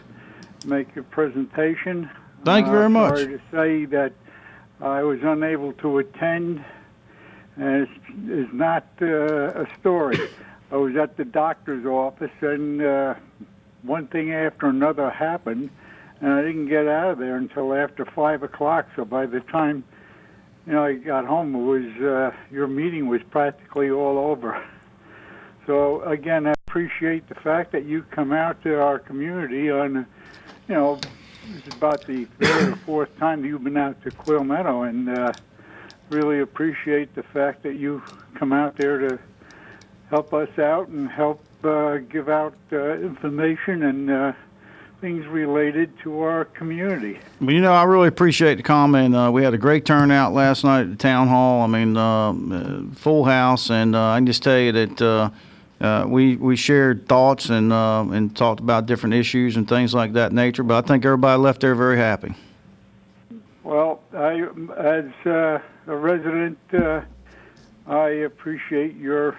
make a presentation. Thank you very much. Sorry to say that I was unable to attend, and it's not a story. I was at the doctor's office, and one thing after another happened, and I didn't get out of there until after 5 o'clock. So by the time, you know, I got home, it was your meeting was practically all over. So again, I appreciate the fact that you come out to our community on, you know, this is about the 3rd or 4th time that you've been out to Quill Meadow, and really appreciate the fact that you come out there to help us out and help give out information and things related to our community. Well, you know, I really appreciate the comment. We had a great turnout last night at the town hall. I mean, full house, and I can just tell you that we shared thoughts and talked about different issues and things like that nature. But I think everybody left there very happy. Well, as a resident, I appreciate your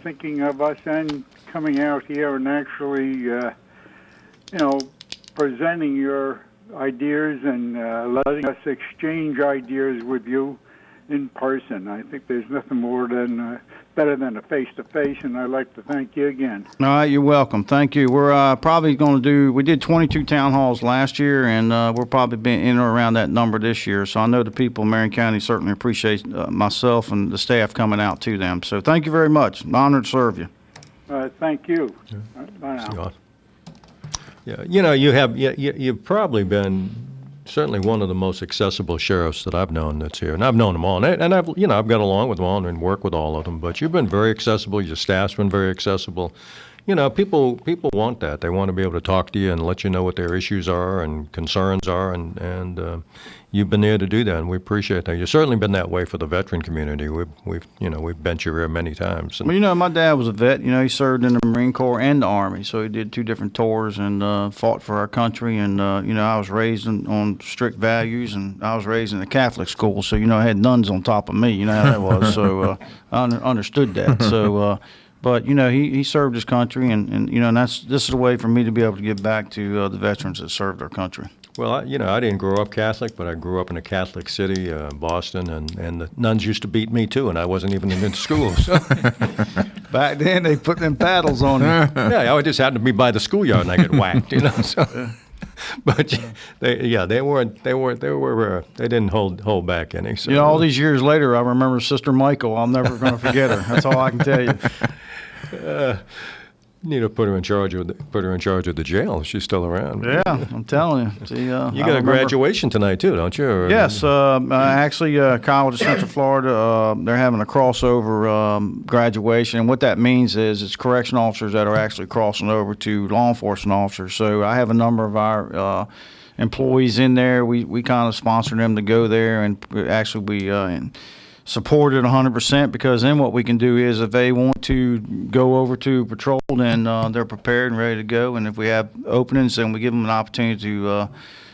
thinking of us and coming out here and actually, you know, presenting your ideas and letting us exchange ideas with you in person. I think there's nothing more than better than a face-to-face, and I'd like to thank you again. All right, you're welcome. Thank you. We're probably going to we did 22 town halls last year, and we're probably being in or around that number this year. So I know the people in Marion County certainly appreciate myself and the staff coming out to them. So thank you very much. I'm honored to serve you. Thank you. Bye now. Yeah, you know, you've probably been certainly one of the most accessible sheriffs that I've known that's here, and I've known them all, and I've got along with them all and work with all of them. But you've been very accessible. Your staff's been very accessible. You know, people want that. They want to be able to talk to you and let you know what their issues are and concerns are, and you've been there to do that, and we appreciate that. You've certainly been that way for the veteran community. We've bent you here many times. Well, you know, my dad was a vet. You know, he served in the Marine Corps and the Army, so he did 2 different tours and fought for our country. And you know, I was raised on strict values, and I was raised in a Catholic school, so you know, I had nuns on top of me. You know how that was. So I understood that. So. But, you know, he served his country, and you know, and this is a way for me to be able to give back to the veterans that served our country. Well, I didn't grow up Catholic, but I grew up in a Catholic city, Boston, and the nuns used to beat me, too, and I wasn't even in school. So. Back then, they put them paddles on you. Yeah, I just happened to be by the schoolyard, and I get whacked, you know. So. But they didn't hold back any. So. You know, all these years later, I remember Sister Michael. I'm never going to forget her. That's all I can tell you. Need to put her in charge of the jail if she's still around. Yeah, I'm telling you. See, you got a graduation tonight too, don't you? Or, yes, actually, College of Central Florida. They're having a crossover graduation, and what that means is it's correction officers that are actually crossing over to law enforcement officers. So I have a number of our employees in there. We kind of sponsor them to go there, and actually we. Support it 100%, because then what we can do is if they want to go over to patrol, then they're prepared and ready to go. And if we have openings, then we give them an opportunity to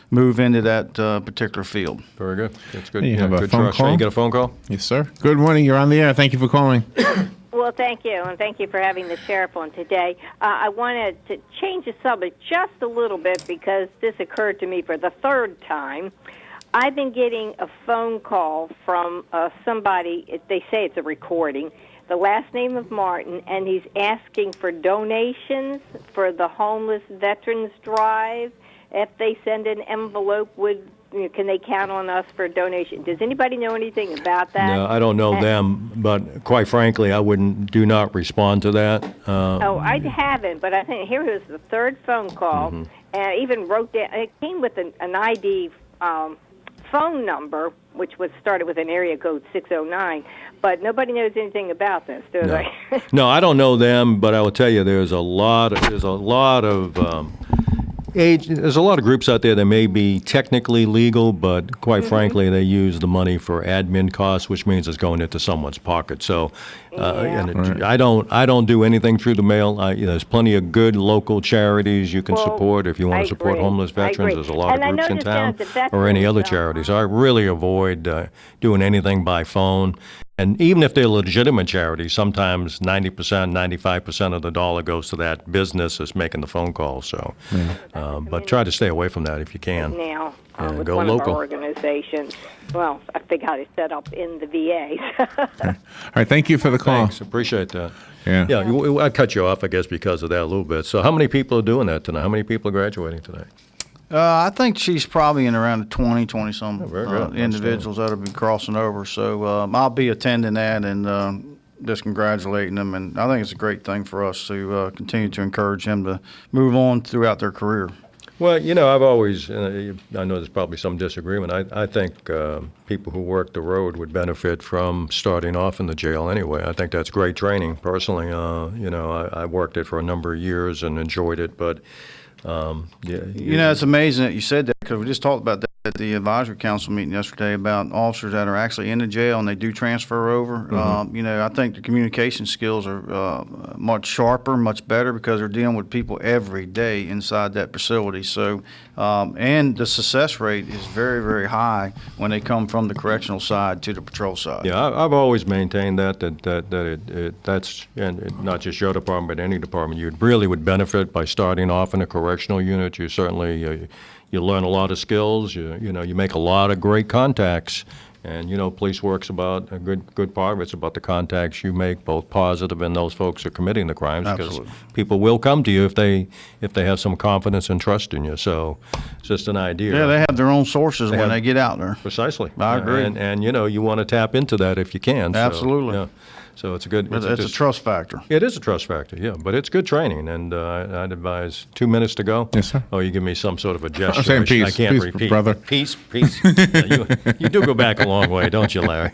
move into that particular field. Very good. That's good. You have a good phone trust. call? You get a phone call? Yes, sir. Good morning. You're on the air. Thank you for calling. Well, thank you, and thank you for having the sheriff on today. I wanted to change the subject just a little bit because this occurred to me for the 3rd time. I've been getting a phone call from somebody, they say it's a recording, the last name of Martin, and he's asking for donations for the Homeless Veterans Drive. If they send an envelope, can they count on us for a donation? Does anybody know anything about that? No, I don't know them, but quite frankly, I do not respond to that. I haven't, but I think here was the third phone call, and I even wrote down, it came with an ID phone number, which was started with an area code 609, but nobody knows anything about this, do they? No, I don't know them, but I will tell you, there's a lot of groups out there that may be technically legal, but quite frankly, they use the money for admin costs, which means it's going into someone's pocket. So, I don't do anything through the mail. There's plenty of good local charities you can support if you want to support homeless veterans. There's a lot of groups in town, or any other charities. I really avoid doing anything by phone. And even if they're legitimate charities, sometimes 90%, 95% of the dollar goes to that business that's making the phone call. So, but try to stay away from that if you can. Now, and with go one local. of our organizations. Well, I think how to set up in the VA. All right, thank you for the call. Thanks, appreciate that. Yeah. Yeah, I cut you off, I guess, because of that a little bit. So how many people are doing that tonight? How many people are graduating today? I think she's probably in around the 20-some very good. individuals that will be crossing over. So I'll be attending that and just congratulating them. And I think it's a great thing for us to continue to encourage them to move on throughout their career. Well, I've always, I know there's probably some disagreement. I think people who work the road would benefit from starting off in the jail anyway. I think that's great training. Personally, I worked it for a number of years and enjoyed it, but it's amazing that you said that, because we just talked about that at the advisory council meeting yesterday about officers that are actually in the jail and they do transfer over. I think the communication skills are much sharper, much better, because they're dealing with people every day inside that facility. So, and the success rate is very, very high when they come from the correctional side to the patrol side. Yeah, I've always maintained that's and not just your department, but any department. You really would benefit by starting off in a correctional unit. You certainly you learn a lot of skills. You make a lot of great contacts, and police work's about a good part of it's about the contacts you make, both positive and those folks who are committing the crimes. Absolutely. Because people will come to you if they have some confidence and trust in you. So it's just an idea. Yeah, they have their own sources when they get out there. Precisely. I agree. And you want to tap into that if you can. Absolutely. So, yeah. So it's a good. It's a trust factor. It is a trust factor, yeah. But it's good training, and I'd advise 2 minutes to go. Yes, sir. Oh, you give me some sort of a gesture. I'm saying I peace, can't peace, repeat. brother. Peace. Yeah, you do go back a long way, don't you, Larry?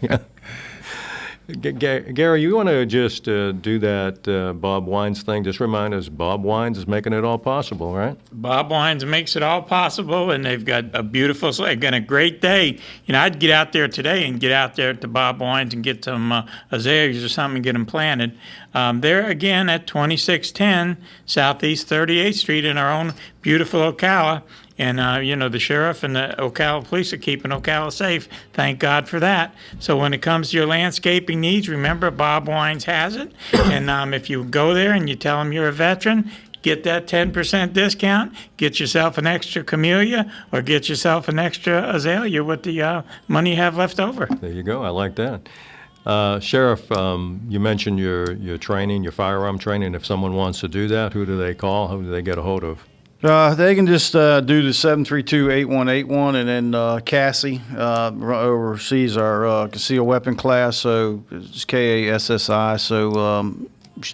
Gary, you want to just do that Bob Wines thing? Just remind us, Bob Wines is making it all possible, right? Bob Wines makes it all possible, and they've got a beautiful, they've got a great day. I'd get out there today and get out there to Bob Wines and get some azaleas or something and get them planted. They're again at 2610 Southeast 38th Street in our own beautiful Ocala. And, the sheriff and the Ocala police are keeping Ocala safe. Thank God for that. So when it comes to your landscaping needs, remember Bob Wines has it. And if you go there and you tell him you're a veteran, get that 10% discount, get yourself an extra camellia, or get yourself an extra azalea with the money you have left over. There you go. I like that. Sheriff, you mentioned your training, your firearm training. If someone wants to do that, who do they call? Who do they get a hold of? They can just do the 732-8181, and then Cassie oversees our concealed weapon class, so it's KASSI. So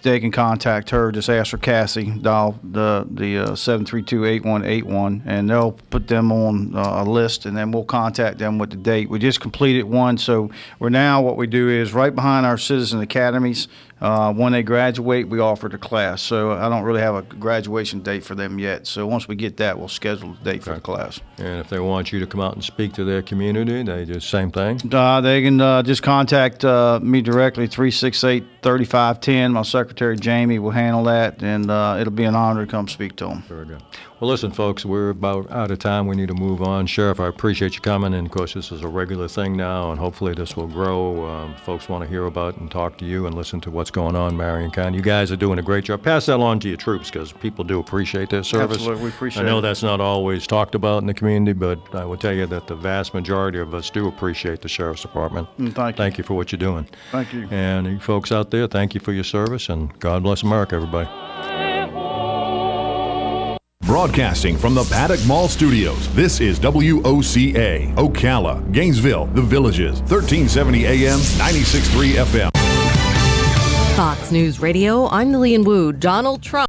they can contact her. Just ask for Cassie. Dial the 732-8181, and they'll put them on a list, and then we'll contact them with the date. We just completed one, so what we do is right behind our citizen academies. When they graduate, we offer the class. So I don't really have a graduation date for them yet. So once we get that, we'll schedule the date for the class. And if they want you to come out and speak to their community, they do the same thing? They can just contact me directly, 368-3510. My secretary, Jamie, will handle that, and it'll be an honor to come speak to them. Very good. Well, listen, folks, we're about out of time. We need to move on. Sheriff, I appreciate you coming, and, of course, this is a regular thing now, and hopefully this will grow. Folks want to hear about and talk to you and listen to what's what's going on, Marion County. You guys are doing a great job. Pass that on to your troops, because people do appreciate their service. Absolutely, we appreciate I know it. that's not always talked about in the community, but I will tell you that the vast majority of us do appreciate the Sheriff's Department. Thank you. For what you're doing. Thank you. And you folks out there, thank you for your service, and God bless America, everybody. Broadcasting from the Paddock Mall Studios, this is WOCA, Ocala, Gainesville, The Villages, 1370 AM, 96.3 FM. Fox News Radio, I'm Lillian Wu. Donald Trump